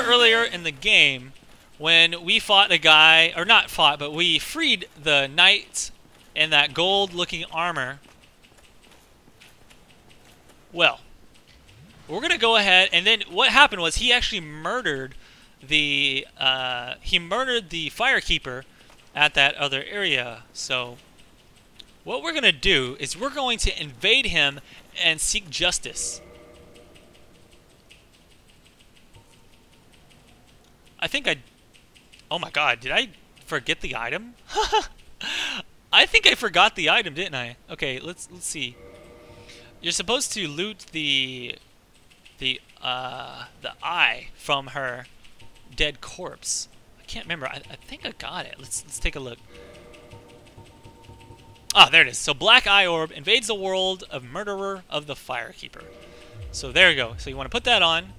earlier in the game when we fought a guy, or not fought, but we freed the knight in that gold-looking armor? Well, we're going to go ahead, and then what happened was he actually murdered the firekeeper at that other area. So what we're going to do is we're going to invade him and seek justice. I think oh my god, did I forget the item? I think I forgot the item, didn't I? Okay, let's see. You're supposed to loot the eye from her dead corpse. I can't remember. I think I got it. Let's take a look. Ah, there it is. So Black Eye Orb invades the world of Murderer of the Firekeeper. So there you go. So you want to put that on.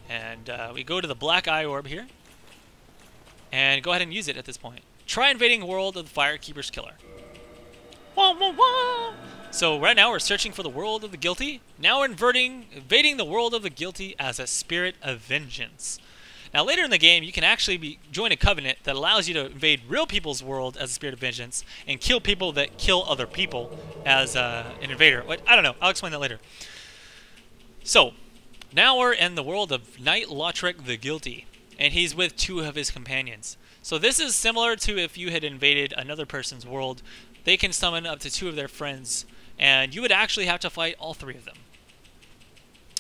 And we go to the Black Eye Orb here. And go ahead and use it at this point. Try invading the world of the Firekeeper's killer. Wah, wah, wah. So right now we're searching for the world of the guilty. Now we're invading the world of the guilty as a spirit of vengeance. Now later in the game you can actually join a covenant that allows you to invade real people's world as a spirit of vengeance and kill people that kill other people as an invader. I don't know. I'll explain that later. So now we're in the world of Knight Lautrec the Guilty, and he's with 2 of his companions. So this is similar to if you had invaded another person's world. They can summon up to 2 of their friends, and you would actually have to fight all 3 of them.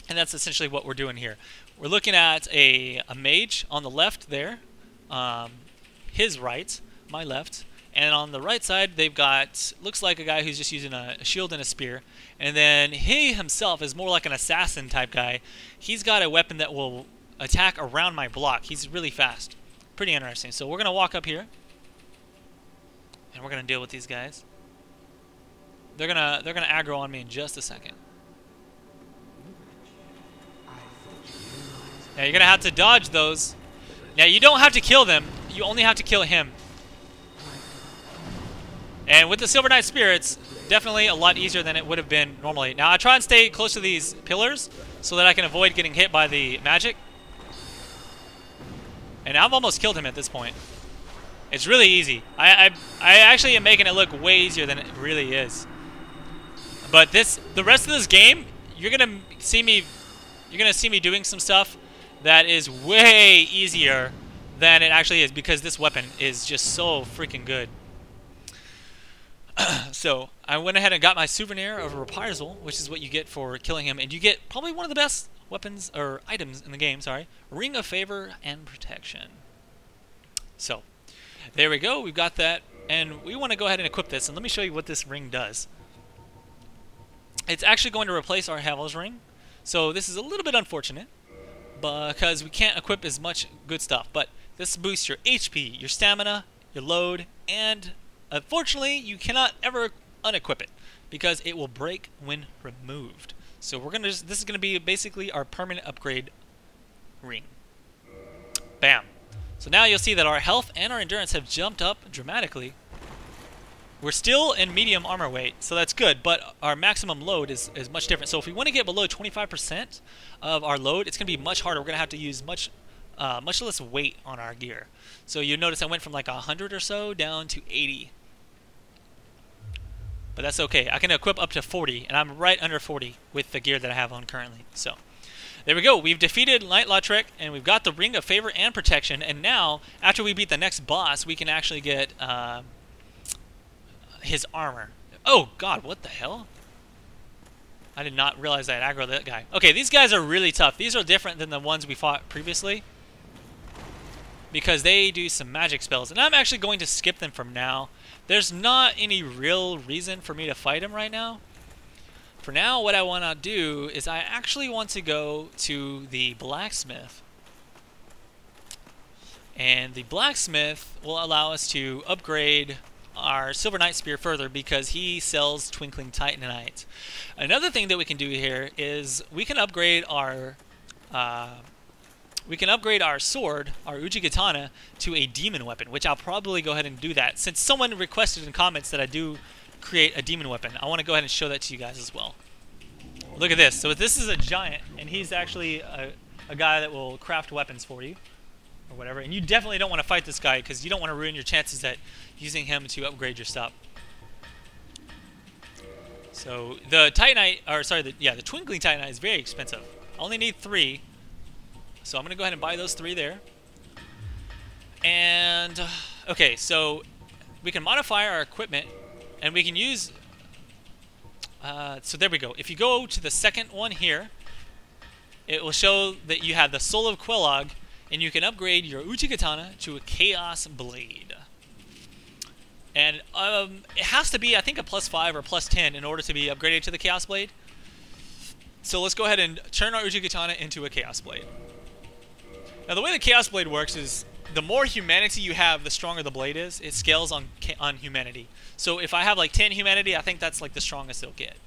And that's essentially what we're doing here. We're looking at a mage on the left there, his right, my left, and on the right side they've got, looks like a guy who's just using a shield and a spear, and then he himself is more like an assassin type guy. He's got a weapon that will attack around my block. He's really fast. Pretty interesting. So we're going to walk up here, and we're going to deal with these guys. They're gonna aggro on me in just a second. Now you're gonna have to dodge those. Now you don't have to kill them. You only have to kill him. And with the Silver Knight Spirits, definitely a lot easier than it would have been normally. Now I try and stay close to these pillars so that I can avoid getting hit by the magic. And I've almost killed him at this point. It's really easy. I actually am making it look way easier than it really is. But the rest of this game, you're gonna see me doing some stuff that is way easier than it actually is, because this weapon is just so freaking good. So I went ahead and got my souvenir of reprisal, which is what you get for killing him, and you get probably one of the best weapons or items in the game. Sorry, Ring of Favor and Protection. So there we go. We've got that, and we want to go ahead and equip this. And let me show you what this ring does. It's actually going to replace our Havel's ring. So this is a little bit unfortunate because we can't equip as much good stuff. But this boosts your HP, your stamina, your load, and unfortunately you cannot ever unequip it because it will break when removed. So we're gonna this is gonna be basically our permanent upgrade ring. Bam. So now you'll see that our health and our endurance have jumped up dramatically. We're still in medium armor weight, so that's good, but our maximum load is much different. So if we want to get below 25% of our load, it's going to be much harder. We're going to have to use much less weight on our gear. So you notice I went from like 100 or so down to 80. But that's okay. I can equip up to 40, and I'm right under 40 with the gear that I have on currently. So there we go. We've defeated Knight Lautrec, and we've got the Ring of Favor and Protection. And now, after we beat the next boss, we can actually get his armor. Oh god, what the hell? I did not realize I had aggroed that guy. Okay, these guys are really tough. These are different than the ones we fought previously because they do some magic spells, and I'm actually going to skip them from now. There's not any real reason for me to fight him right now. For now, what I want to do is I actually want to go to the blacksmith, and the blacksmith will allow us to upgrade our Silver Knight Spear further because he sells Twinkling Titanite. Another thing that we can do here is we can upgrade our sword, our Uji Katana, to a demon weapon, which I'll probably go ahead and do that. Since someone requested in comments that I do create a demon weapon, I want to go ahead and show that to you guys as well. Look at this. So this is a giant, and he's actually a guy that will craft weapons for you or whatever. And you definitely don't want to fight this guy because you don't want to ruin your chances at using him to upgrade your stuff. So the Titanite, or sorry, the Twinkling Titanite is very expensive. I only need 3, so I'm gonna go ahead and buy those 3 there. And okay, so we can modify our equipment, and we can use. So there we go. If you go to the second one here, it will show that you have the Soul of Quelaag, and you can upgrade your Uchigatana to a Chaos Blade. And it has to be, I think, a +5 or +10 in order to be upgraded to the Chaos Blade. So let's go ahead and turn our Uchigatana into a Chaos Blade. Now the way the Chaos Blade works is the more humanity you have, the stronger the blade is. It scales on humanity. So if I have like 10 humanity, I think that's like the strongest it'll get.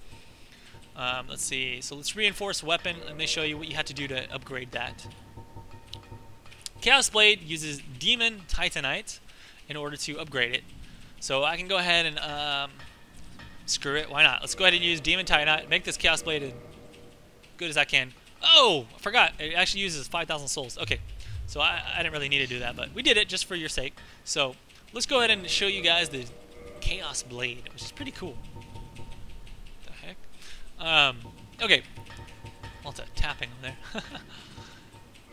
Let's see. So let's reinforce weapon. Let me show you what you have to do to upgrade that. Chaos Blade uses Demon Titanite in order to upgrade it. So I can go ahead and screw it. Why not? Let's go ahead and use Demon Titanite. Make this Chaos Blade as good as I can. Oh, I forgot. It actually uses 5,000 souls. Okay. So I didn't really need to do that, but we did it just for your sake. So let's go ahead and show you guys the Chaos Blade, which is pretty cool. What the heck? Okay. Lots of tapping on there.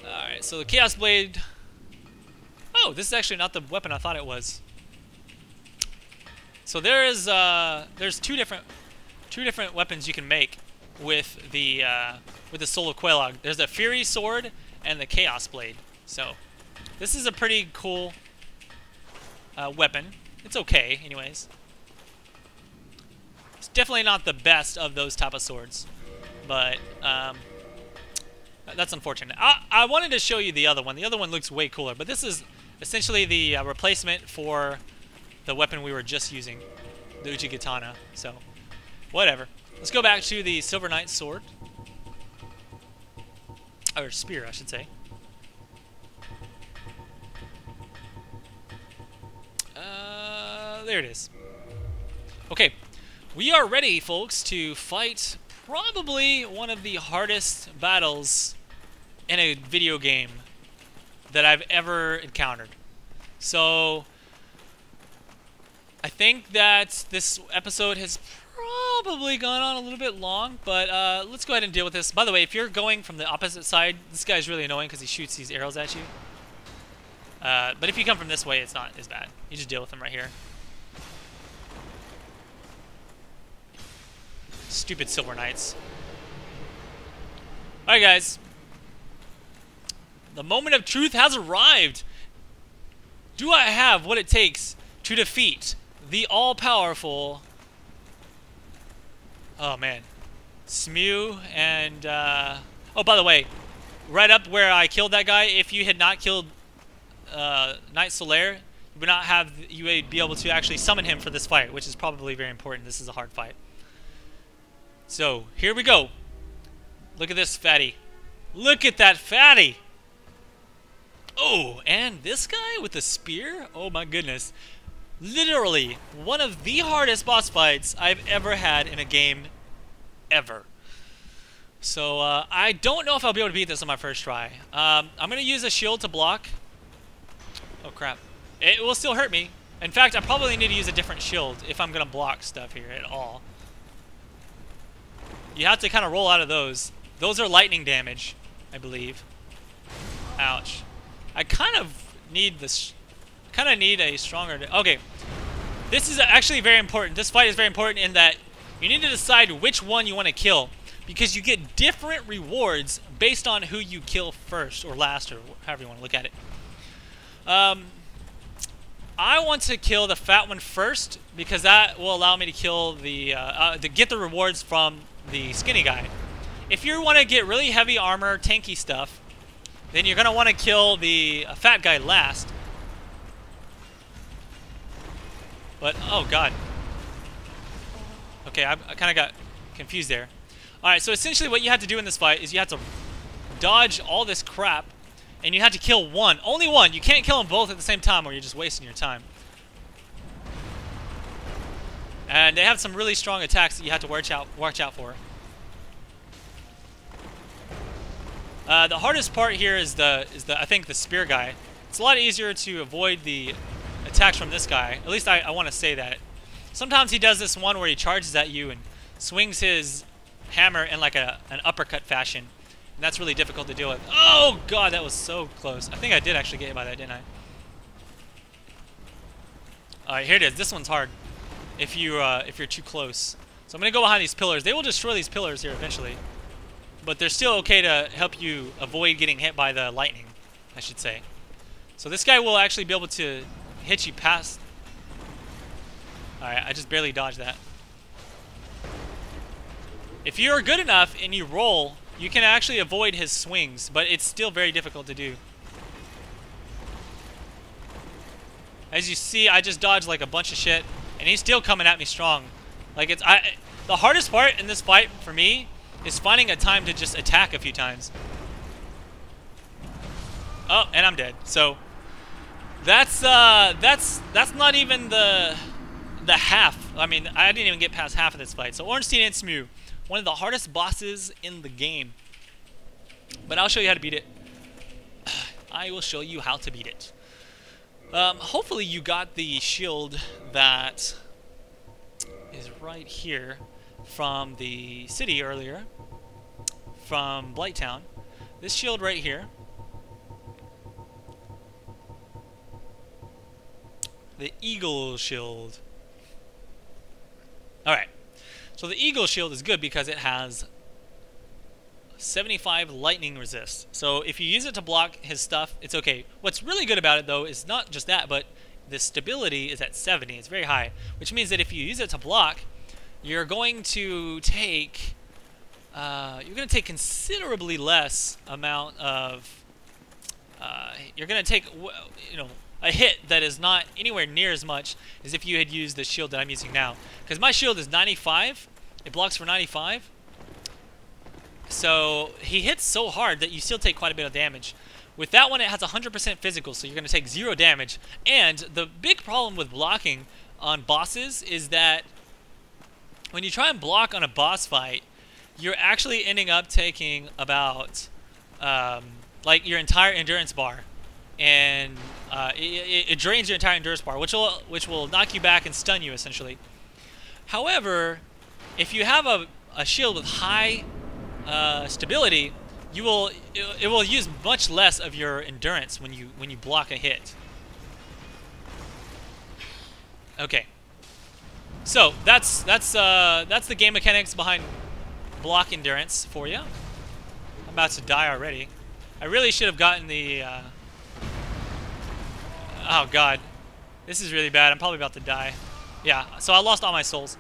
Alright, so the Chaos Blade. Oh, this is actually not the weapon I thought it was. So there's two different weapons you can make with the Soul of Quelaag. There's the Fury Sword and the Chaos Blade. So this is a pretty cool weapon. It's okay, anyways. It's definitely not the best of those type of swords, but that's unfortunate. I wanted to show you the other one. The other one looks way cooler, but this is essentially the replacement for the weapon we were just using, the Uchigatana. So, whatever. Let's go back to the Silver Knight sword. Or spear, I should say. There it is. Okay, we are ready, folks, to fight probably one of the hardest battles in a video game that I've ever encountered. So I think that this episode has probably gone on a little bit long, but let's go ahead and deal with this. By the way, if you're going from the opposite side, this guy's really annoying because he shoots these arrows at you. But if you come from this way, it's not as bad. You just deal with them right here. Stupid Silver Knights. Alright, guys. The moment of truth has arrived. Do I have what it takes to defeat the all-powerful... Oh, man. Smough and... Oh, by the way, right up where I killed that guy, if you had not killed Knight Solaire, you would be able to actually summon him for this fight, which is probably very important. This is a hard fight. So, here we go. Look at this fatty. Look at that fatty! Oh, and this guy with the spear? Oh my goodness. Literally, one of the hardest boss fights I've ever had in a game ever. So, I don't know if I'll be able to beat this on my first try. I'm going to use a shield to block. Oh crap. It will still hurt me. In fact, I probably need to use a different shield if I'm going to block stuff here at all. You have to kind of roll out of those. Those are lightning damage, I believe. Ouch. I kind of need this. Kind of need a stronger. Okay. This is actually very important. This fight is very important in that you need to decide which one you want to kill, because you get different rewards based on who you kill first or last, or however you want to look at it. I want to kill the fat one first because that will allow me to kill the to get the rewards from the skinny guy. If you want to get really heavy armor, tanky stuff, then you're going to want to kill the fat guy last. But, oh god. Okay, I kind of got confused there. Alright, so essentially what you have to do in this fight is you have to dodge all this crap, and you have to kill one. Only one. You can't kill them both at the same time or you're just wasting your time. And they have some really strong attacks that you have to watch out for. The hardest part here is the I think the spear guy. It's a lot easier to avoid the attacks from this guy. At least I want to say that. Sometimes he does this one where he charges at you and swings his hammer in like an uppercut fashion. And that's really difficult to deal with. Oh god, that was so close. I think I did actually get hit by that, didn't I? Alright, here it is. This one's hard if you're too close. So I'm gonna go behind these pillars. They will destroy these pillars here eventually. But they're still okay to help you avoid getting hit by the lightning, I should say. So this guy will actually be able to hit you past. Alright, I just barely dodged that. If you're good enough and you roll, you can actually avoid his swings, but it's still very difficult to do. As you see, I just dodged like a bunch of shit, and he's still coming at me strong. Like the hardest part in this fight for me is finding a time to just attack a few times. Oh, and I'm dead. So that's not even the half. I mean, I didn't even get past half of this fight. So Ornstein and Smough, one of the hardest bosses in the game. But I'll show you how to beat it. I will show you how to beat it. Hopefully you got the shield that is right here from the city earlier, from Blighttown. This shield right here. The Eagle Shield. Alright. So the Eagle Shield is good because it has 75 lightning resist. So if you use it to block his stuff, it's okay. What's really good about it, though, is not just that, but the stability is at 70. It's very high, which means that if you use it to block, you're going to take considerably less amount of. You're going to take, you know, a hit that is not anywhere near as much as if you had used the shield that I'm using now. Because my shield is 95. It blocks for 95. So he hits so hard that you still take quite a bit of damage. With that one, it has 100% physical, so you're going to take 0 damage. And the big problem with blocking on bosses is that when you try and block on a boss fight, you're actually ending up taking about like your entire endurance bar. And it drains your entire endurance bar, which will knock you back and stun you, essentially. However, if you have a shield with high stability, it will use much less of your endurance when you block a hit. Okay, so that's the game mechanics behind block endurance for you. I'm about to die already. I really should have gotten the. Oh god, this is really bad. I'm probably about to die. Yeah, so I lost all my souls.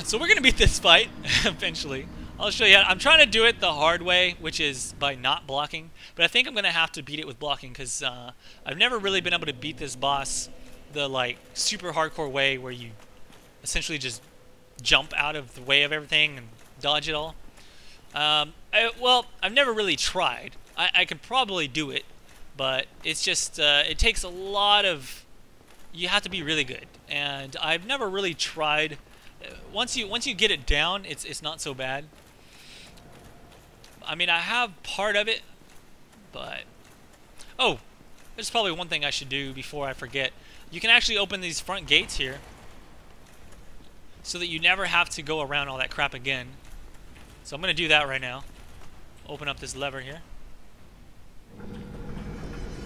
So we're gonna beat this fight eventually. I'll show you. I'm trying to do it the hard way, which is by not blocking. But I think I'm gonna have to beat it with blocking because I've never really been able to beat this boss the like super hardcore way, where you essentially just jump out of the way of everything and dodge it all. Well, I've never really tried. I could probably do it, but it's just it takes a lot of. You have to be really good, and I've never really tried. Once you get it down, it's not so bad. I mean, I have part of it, but oh, there's probably one thing I should do before I forget. You can actually open these front gates here, so that you never have to go around all that crap again. So I'm gonna do that right now. Open up this lever here.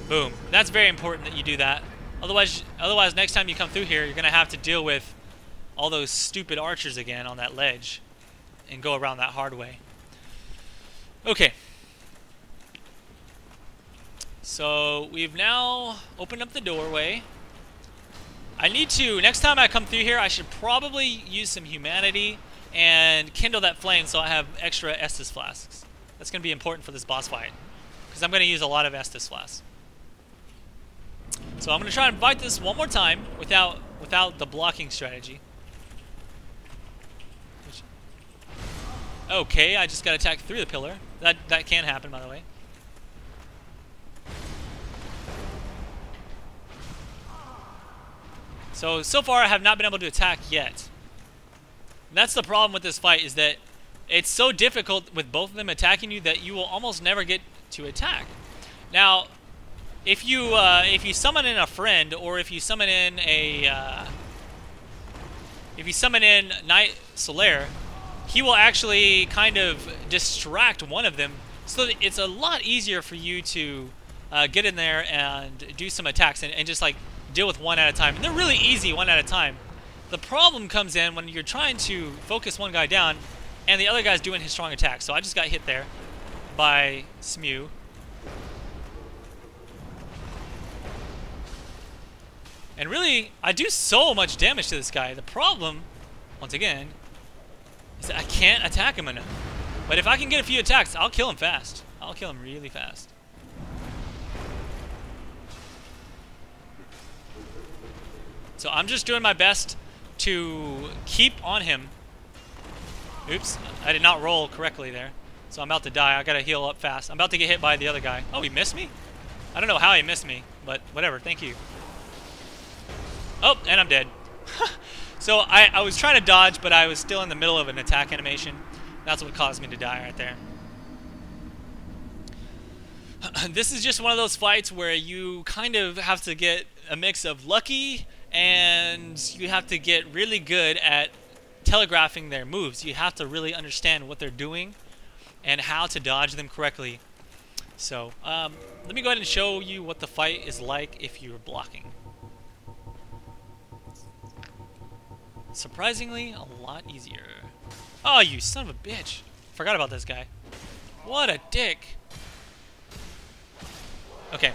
Boom. That's very important that you do that. Otherwise, next time you come through here, you're gonna have to deal with all those stupid archers again on that ledge and go around that hard way. Okay. So we've now opened up the doorway. I need to, next time I come through here, I should probably use some humanity and kindle that flame so I have extra Estus flasks. That's going to be important for this boss fight, because I'm going to use a lot of Estus flasks. So I'm going to try and fight this one more time without the blocking strategy. Okay, I just got attacked through the pillar. That can happen, by the way. So far I have not been able to attack yet. And that's the problem with this fight, is that it's so difficult with both of them attacking you that you will almost never get to attack. Now, if you summon in a friend, or if you summon in a Knight Solaire, he will actually kind of distract one of them, so that it's a lot easier for you to get in there and do some attacks and just like deal with one at a time. And they're really easy one at a time. The problem comes in when you're trying to focus one guy down and the other guy's doing his strong attack. So I just got hit there by Smough. And really, I do so much damage to this guy. The problem, once again, is that I can't attack him enough. But if I can get a few attacks, I'll kill him fast. I'll kill him really fast. So I'm just doing my best to keep on him. Oops, I did not roll correctly there. So I'm about to die. I gotta heal up fast. I'm about to get hit by the other guy. Oh, he missed me? I don't know how he missed me, but whatever, thank you. Oh, and I'm dead. So I was trying to dodge, but I was still in the middle of an attack animation. That's what caused me to die right there. This is just one of those fights where you kind of have to get a mix of lucky, and you have to get really good at telegraphing their moves. You have to really understand what they're doing and how to dodge them correctly. So let me go ahead and show you what the fight is like if you're blocking. Surprisingly, a lot easier. Oh, you son of a bitch. Forgot about this guy. What a dick. Okay,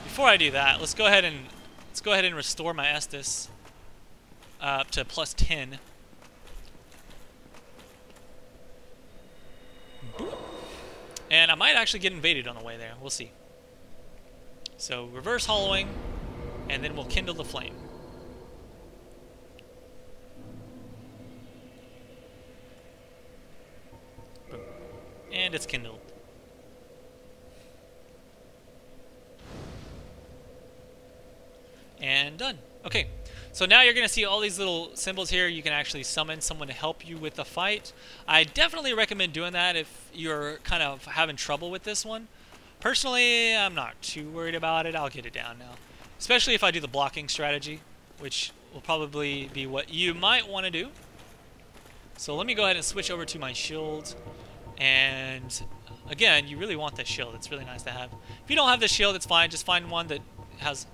before I do that, let's go ahead and restore my Estus up to plus 10. Boop. And I might actually get invaded on the way there. We'll see. So reverse hollowing, and then we'll kindle the flame. Boom. And it's kindled. And done. Okay, so now you're going to see all these little symbols here. You can actually summon someone to help you with the fight. I definitely recommend doing that if you're kind of having trouble with this one. Personally, I'm not too worried about it. I'll get it down now. Especially if I do the blocking strategy, which will probably be what you might want to do. So let me go ahead and switch over to my shield. And again, you really want this shield. It's really nice to have. If you don't have the shield, it's fine. Just find one that has...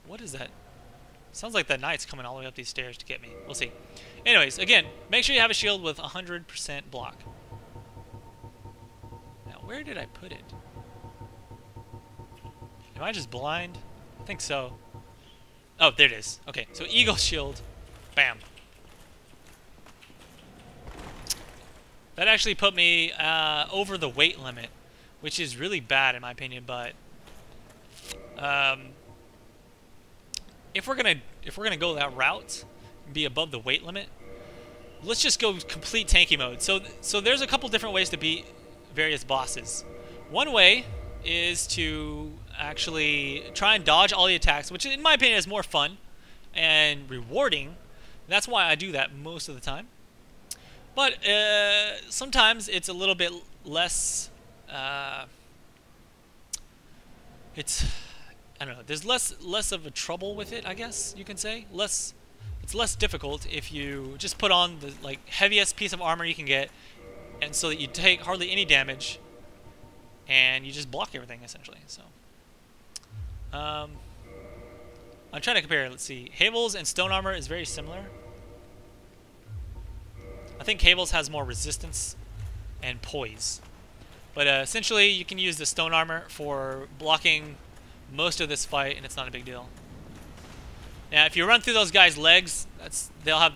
What is that? Sounds like the knight's coming all the way up these stairs to get me. We'll see. Anyways, again, make sure you have a shield with 100% block. Now, where did I put it? Am I just blind? I think so. Oh, there it is. Okay, so eagle shield. Bam. That actually put me over the weight limit, which is really bad in my opinion, but... If we're gonna go that route, and be above the weight limit, let's just go complete tanky mode. So there's a couple different ways to beat various bosses. One way is to actually try and dodge all the attacks, which in my opinion is more fun and rewarding. That's why I do that most of the time. But sometimes it's a little bit less. I don't know. There's less of a trouble with it, I guess you can say. It's less difficult if you just put on the heaviest piece of armor you can get, and so that you take hardly any damage, and you just block everything essentially. So, I'm trying to compare. Let's see. Havel's and stone armor is very similar. I think Havel's has more resistance and poise, but essentially you can use the stone armor for blocking most of this fight, and it's not a big deal. Now, if you run through those guys' legs, they'll have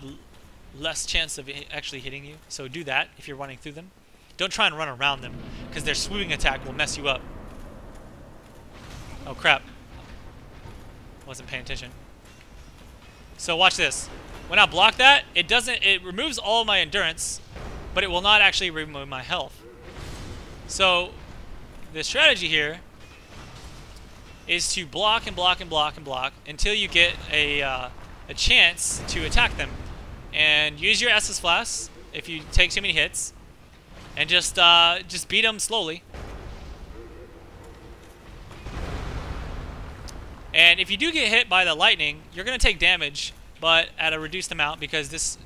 less chance of actually hitting you. So do that if you're running through them. Don't try and run around them, because their swooping attack will mess you up. Oh crap! Wasn't paying attention. So watch this. When I block that, it removes all my endurance, but it will not actually remove my health. So the strategy here is to block and block and block and block until you get a chance to attack them. and use your Estus Flask if you take too many hits, and just beat him slowly. And if you do get hit by the lightning, you're going to take damage, but at a reduced amount because this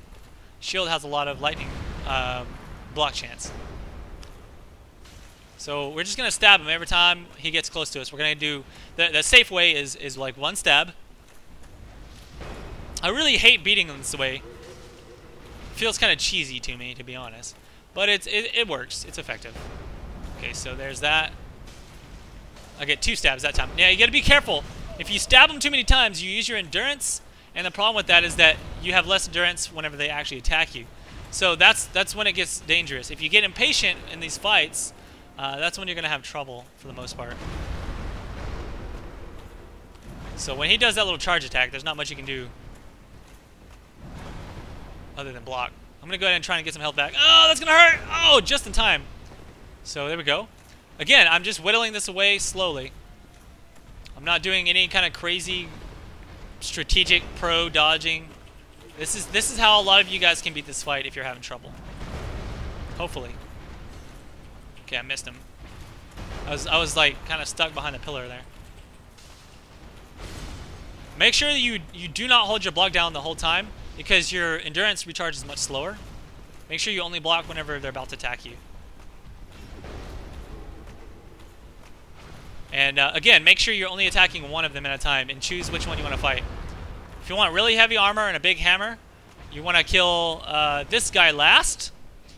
shield has a lot of lightning block chance. So we're just going to stab him every time he gets close to us. We're going to do... The safe way is like one stab. I really hate beating him this way. It feels kind of cheesy to me, to be honest. But it works. It's effective. Okay, so there's that. I get 2 stabs that time. Yeah, you got to be careful. If you stab them too many times, you use your endurance, and the problem with that is that you have less endurance whenever they actually attack you. So that's when it gets dangerous. If you get impatient in these fights, that's when you're going to have trouble for the most part. So when he does that little charge attack, there's not much you can do other than block. I'm going to go ahead and try and get some health back. Oh, that's going to hurt! Oh, just in time. So there we go. Again, I'm just whittling this away slowly. I'm not doing any kind of crazy strategic pro dodging. This is how a lot of you guys can beat this fight if you're having trouble. Hopefully. Okay, I missed him. I was like kind of stuck behind the pillar there. Make sure that you do not hold your block down the whole time because your endurance recharges much slower. Make sure you only block whenever they're about to attack you. And again, make sure you're only attacking one of them at a time and choose which one you want to fight. If you want really heavy armor and a big hammer, you want to kill this guy last.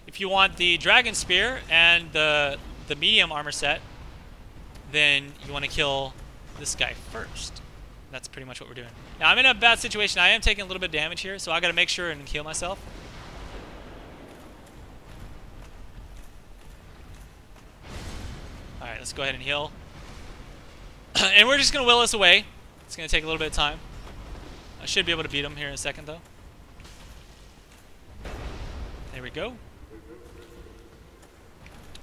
If you want the dragon spear and the medium armor set, then you want to kill this guy first. That's pretty much what we're doing. Now, I'm in a bad situation. I am taking a little bit of damage here, so I got to make sure and heal myself. Alright, let's go ahead and heal. And we're just going to will this away. It's going to take a little bit of time. I should be able to beat him here in a second, though. There we go.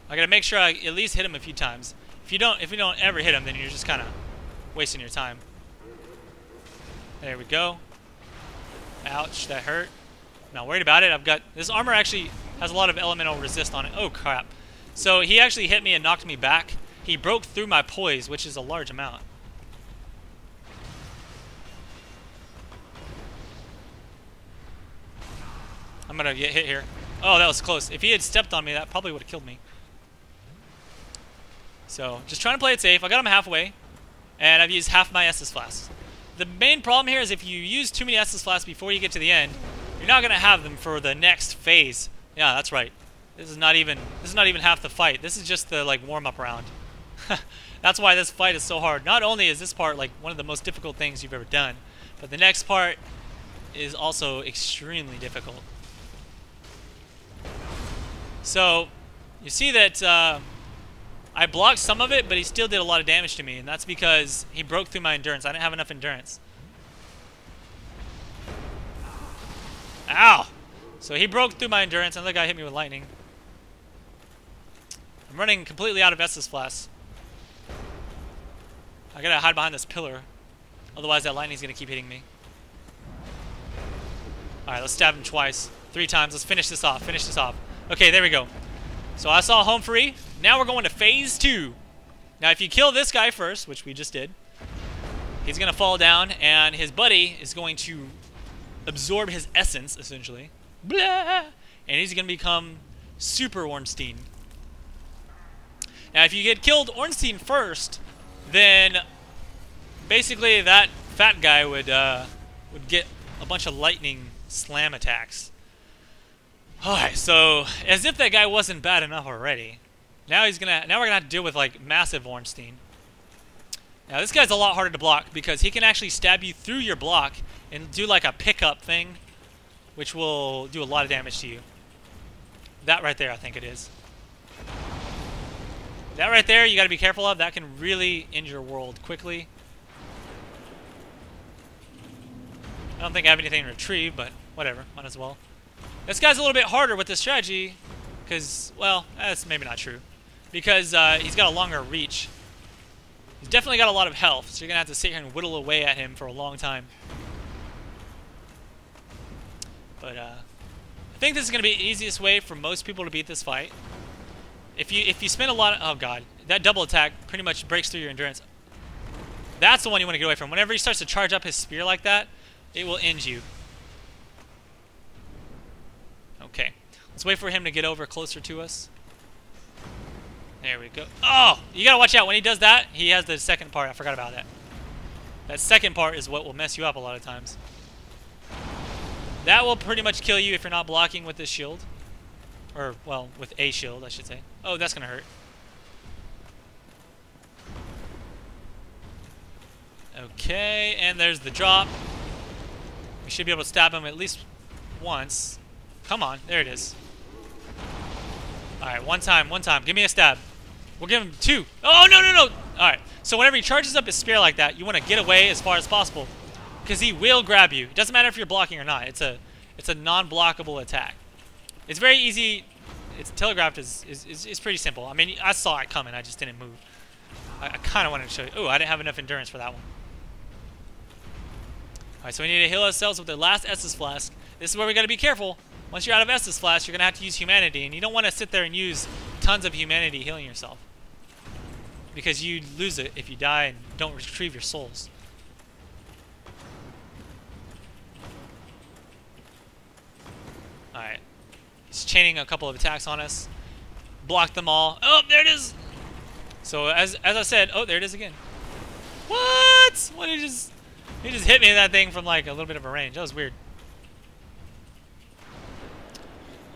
I got to make sure I at least hit him a few times. If you don't ever hit him, then you're just kind of wasting your time. There we go. Ouch, that hurt. I'm not worried about it. I've got this armor actually has a lot of elemental resist on it. Oh crap. So he actually hit me and knocked me back. He broke through my poise, which is a large amount. I'm gonna get hit here. Oh, that was close. If he had stepped on me, that probably would have killed me. So, just trying to play it safe. I got him halfway, and I've used half my Estus Flasks. The main problem here is if you use too many Estus Flasks before you get to the end, you're not gonna have them for the next phase. Yeah, that's right. This is not even half the fight. This is just the like warm-up round. That's why this fight is so hard. Not only is this part like one of the most difficult things you've ever done, but the next part is also extremely difficult. So, you see that I blocked some of it, but he still did a lot of damage to me, and that's because he broke through my endurance. I didn't have enough endurance. Ow! So he broke through my endurance, another guy hit me with lightning. I'm running completely out of Estus Flasks. I gotta hide behind this pillar, otherwise that lightning's gonna keep hitting me. Alright, let's stab him twice. 3 times. Let's finish this off. Finish this off. Okay, there we go. So I saw home free. Now we're going to phase 2. Now if you kill this guy first, which we just did, he's going to fall down and his buddy is going to absorb his essence, essentially. Blah! And he's going to become Super Ornstein. Now if you get killed Ornstein first, then basically that fat guy would get a bunch of lightning slam attacks. Alright, so as if that guy wasn't bad enough already, now we're gonna have to deal with like massive Ornstein. Now this guy's a lot harder to block because he can actually stab you through your block and do like a pickup thing, which will do a lot of damage to you. That right there, I think it is. That right there, you got to be careful of. That can really end your world quickly. I don't think I have anything to retrieve, but whatever, might as well. This guy's a little bit harder with this strategy, because, well, that's maybe not true. Because he's got a longer reach. He's definitely got a lot of health, so you're going to have to sit here and whittle away at him for a long time. But I think this is going to be the easiest way for most people to beat this fight. If you spend a lot of... Oh, God. That double attack pretty much breaks through your endurance. That's the one you want to get away from. Whenever he starts to charge up his spear like that, it will end you. Okay. Let's wait for him to get over closer to us. There we go. Oh! You got to watch out. When he does that, he has the second part. I forgot about that. That second part is what will mess you up a lot of times. That will pretty much kill you if you're not blocking with this shield. Or, well, with a shield, I should say. Oh, that's going to hurt. Okay, and there's the drop. We should be able to stab him at least once. Come on, there it is. Alright, one time. Give me a stab. We'll give him 2. Oh, no. Alright, so whenever he charges up his spear like that, you want to get away as far as possible. Because he will grab you. It doesn't matter if you're blocking or not. It's a non-blockable attack. It's very easy. It's telegraphed is pretty simple. I mean, I saw it coming. I just didn't move. I kind of wanted to show you. Oh, I didn't have enough endurance for that one. Alright, so we need to heal ourselves with the last Estus Flask. This is where we got to be careful. Once you're out of Estus Flask, you're going to have to use Humanity. And you don't want to sit there and use tons of Humanity healing yourself. Because you lose it if you die and don't retrieve your souls. Alright. He's chaining a couple of attacks on us. Blocked them all. Oh, there it is! So, as I said... Oh, there it is again. What? What? He just hit me in that thing from, like, a little bit of a range. That was weird.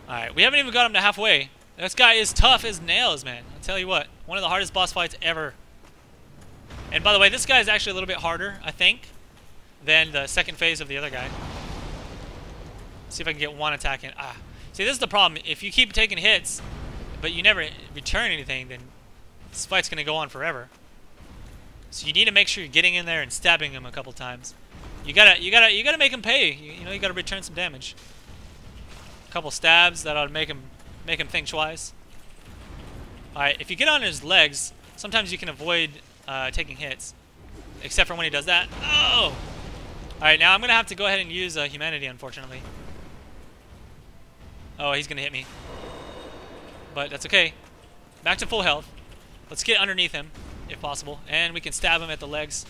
Alright, we haven't even got him to halfway. This guy is tough as nails, man. I'll tell you what. One of the hardest boss fights ever. And by the way, this guy is actually a little bit harder, I think, than the second phase of the other guy. See if I can get one attack in. Ah. See, this is the problem. If you keep taking hits, but you never return anything, then this fight's going to go on forever. So you need to make sure you're getting in there and stabbing him a couple times. You gotta make him pay. You know, you gotta return some damage. A couple stabs that ought to make him think twice. All right, if you get on his legs, sometimes you can avoid taking hits, except for when he does that. Oh! All right, now I'm gonna have to go ahead and use Humanity, unfortunately. Oh, he's gonna hit me, but that's okay. Back to full health. Let's get underneath him, if possible, and we can stab him at the legs.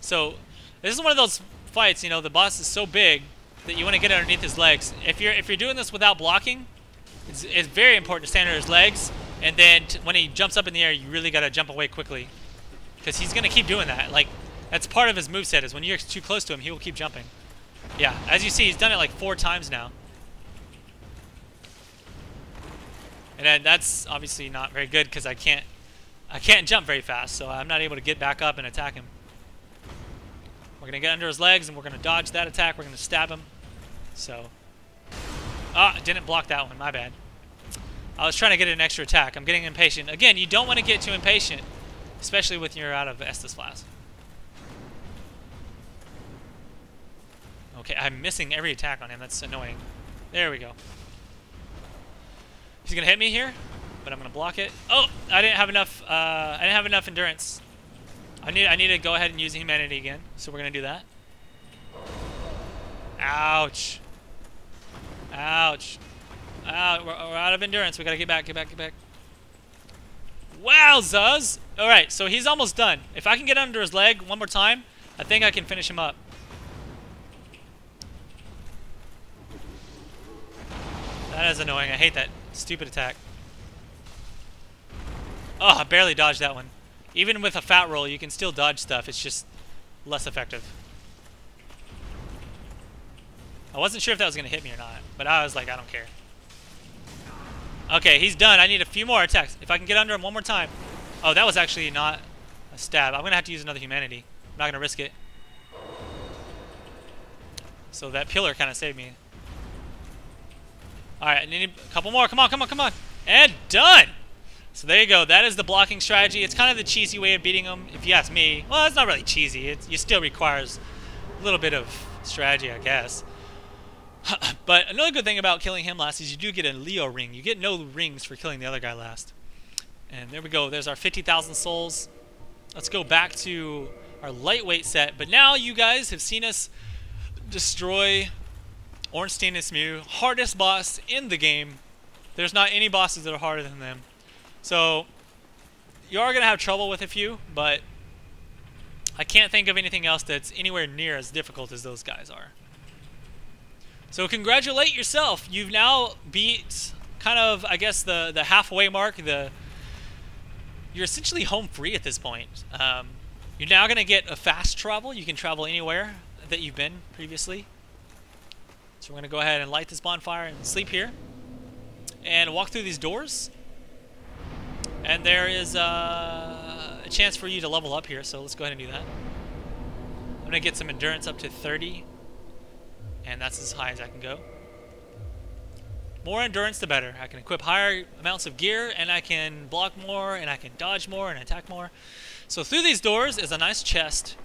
So this is one of those fights, you know, the boss is so big that you want to get underneath his legs. If you're doing this without blocking, it's very important to stand under his legs, and then when he jumps up in the air, you really got to jump away quickly, because he's gonna keep doing that. Like, that's part of his moveset, is when you're too close to him, he will keep jumping. Yeah, as you see, he's done it like 4 times now. And then that's obviously not very good, because I can't jump very fast, so I'm not able to get back up and attack him. We're gonna get under his legs, and we're gonna dodge that attack. We're gonna stab him. So, didn't block that one. My bad. I was trying to get an extra attack. I'm getting impatient. Again, you don't want to get too impatient, especially when you're out of Estus Flask. Okay, I'm missing every attack on him. That's annoying. There we go. He's gonna hit me here, but I'm gonna block it. Oh, I didn't have enough. I didn't have enough endurance. I need to go ahead and use Humanity again. So we're gonna do that. Ouch. Ouch. We're out of endurance. We gotta get back. Get back. Wowzers! All right, so he's almost done. If I can get under his leg one more time, I think I can finish him up. That is annoying. I hate that stupid attack. Oh, I barely dodged that one. Even with a fat roll, you can still dodge stuff. It's just less effective. I wasn't sure if that was going to hit me or not, but I was like, I don't care. Okay, he's done. I need a few more attacks. If I can get under him one more time. Oh, that was actually not a stab. I'm going to have to use another Humanity. I'm not going to risk it. So that pillar kind of saved me. Alright, I need a couple more. Come on. And done! So there you go. That is the blocking strategy. It's kind of the cheesy way of beating them, if you ask me. Well, it's not really cheesy. It still requires a little bit of strategy, I guess. But another good thing about killing him last is you do get a Leo ring. You get no rings for killing the other guy last. And there we go. There's our 50,000 souls. Let's go back to our lightweight set. But now you guys have seen us destroy Ornstein and Smough, hardest boss in the game. There's not any bosses that are harder than them. So you are going to have trouble with a few, but I can't think of anything else that's anywhere near as difficult as those guys are. So congratulate yourself. You've now beat kind of, I guess, the halfway mark. You're essentially home free at this point. You're now going to get a fast travel. You can travel anywhere that you've been previously. So we're going to go ahead and light this bonfire and sleep here. And walk through these doors. And there is a chance for you to level up here, so let's go ahead and do that. I'm going to get some endurance up to 30. And that's as high as I can go. More endurance, the better. I can equip higher amounts of gear, and I can block more, and I can dodge more, and attack more. So through these doors is a nice chest.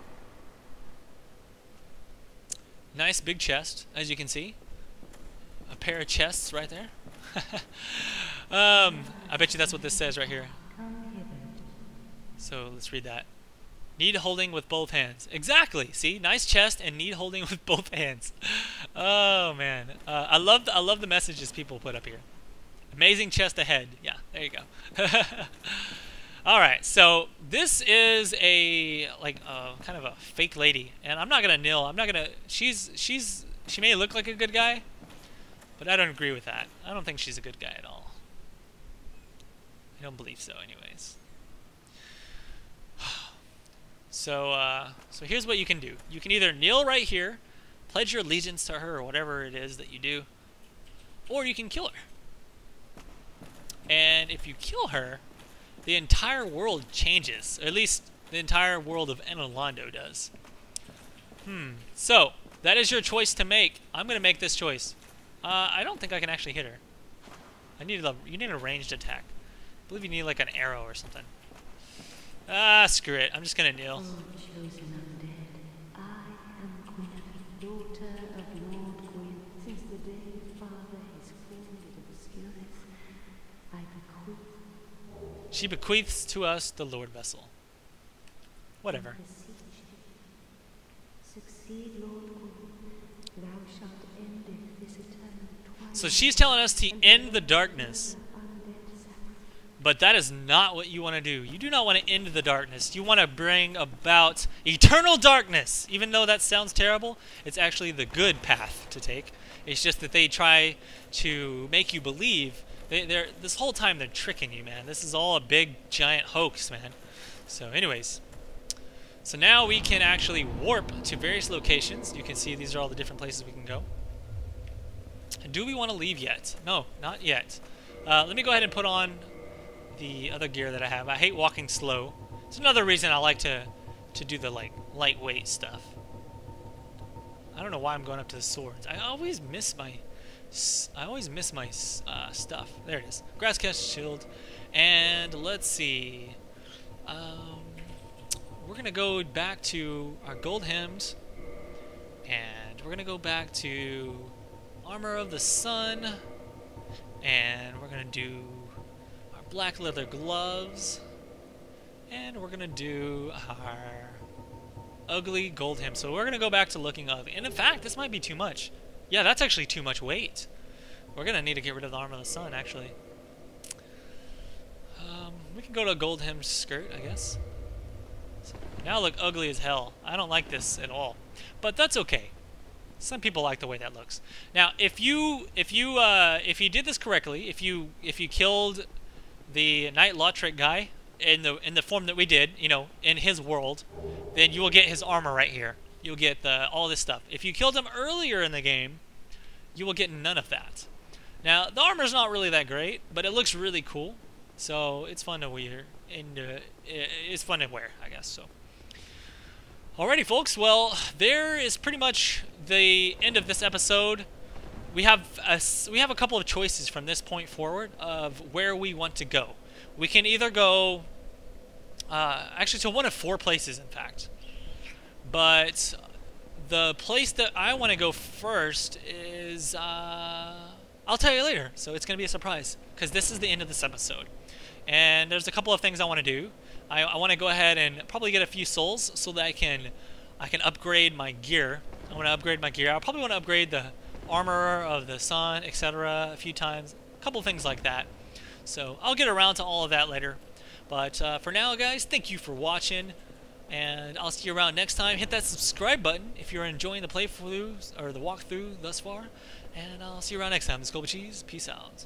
Nice big chest, as you can see. A pair of chests right there. I bet you that's what this says right here. So let's read that. Need holding with both hands. Exactly. See, nice chest and need holding with both hands. Oh man, I love the messages people put up here. Amazing chest ahead. Yeah, there you go. All right, so this is a kind of a fake lady, and I'm not gonna kneel. I'm not gonna. She may look like a good guy, but I don't agree with that. I don't think she's a good guy at all. I don't believe so, anyways. So here's what you can do. You can either kneel right here, pledge your allegiance to her or whatever it is that you do, or you can kill her. And if you kill her, the entire world changes. Or at least the entire world of Enolondo does. So that is your choice to make. I'm going to make this choice. I don't think I can actually hit her. You need a ranged attack. I believe you need like an arrow or something. Screw it. I'm just gonna kneel. Chosen undead, I am Gwyneth, daughter of Lord Gwyn. Since the day father has called it obscurus, I bequeath. She bequeaths to us the Lord vessel. Whatever. Succeed, Lord Gwyn. Thou shalt end this eternal twilight. So she's telling us to end the darkness. But that is not what you want to do. You do not want to end the darkness. You want to bring about eternal darkness. Even though that sounds terrible, it's actually the good path to take. It's just that they try to make you believe. This whole time they're tricking you, man. This is all a big, giant hoax, man. So anyways. So now we can actually warp to various locations. You can see these are all the different places we can go. Do we want to leave yet? No, not yet. Let me go ahead and put on the other gear that I have. I hate walking slow. It's another reason I like to do the lightweight stuff. I don't know why I'm going up to the swords. I always miss my stuff. There it is. Grass cast shield, and let's see. We're gonna go back to our gold hymns, and we're gonna go back to armor of the sun, and we're gonna do black leather gloves, and we're gonna do our ugly gold hem. So we're gonna go back to looking ugly. And in fact, this might be too much. Yeah, that's actually too much weight. We're gonna need to get rid of the armor of the sun, actually. We can go to a gold hem skirt, I guess. So now I look ugly as hell. I don't like this at all, but that's okay. Some people like the way that looks. Now, if you did this correctly, if you killed the Knight Lautrec guy in the form that we did, you know, in his world, then you will get his armor right here. You'll get all this stuff. If you killed him earlier in the game, you will get none of that. Now, the armor's not really that great, but it looks really cool, so it's fun to wear. It's fun to wear, I guess. So, alrighty, folks. Well, there is pretty much the end of this episode. We have a couple of choices from this point forward of where we want to go. We can either go actually to one of 4 places, in fact. But the place that I want to go first is I'll tell you later. So it's going to be a surprise because this is the end of this episode. And there's a couple of things I want to do. I want to go ahead and probably get a few souls so that I can upgrade my gear. I want to upgrade my gear. I probably want to upgrade the armor of the sun, etc. a few times. A couple things like that. So I'll get around to all of that later. But for now, guys, thank you for watching. And I'll see you around next time. Hit that subscribe button if you're enjoying the playthrough or the walkthrough thus far. And I'll see you around next time. This is Cheese. Peace out.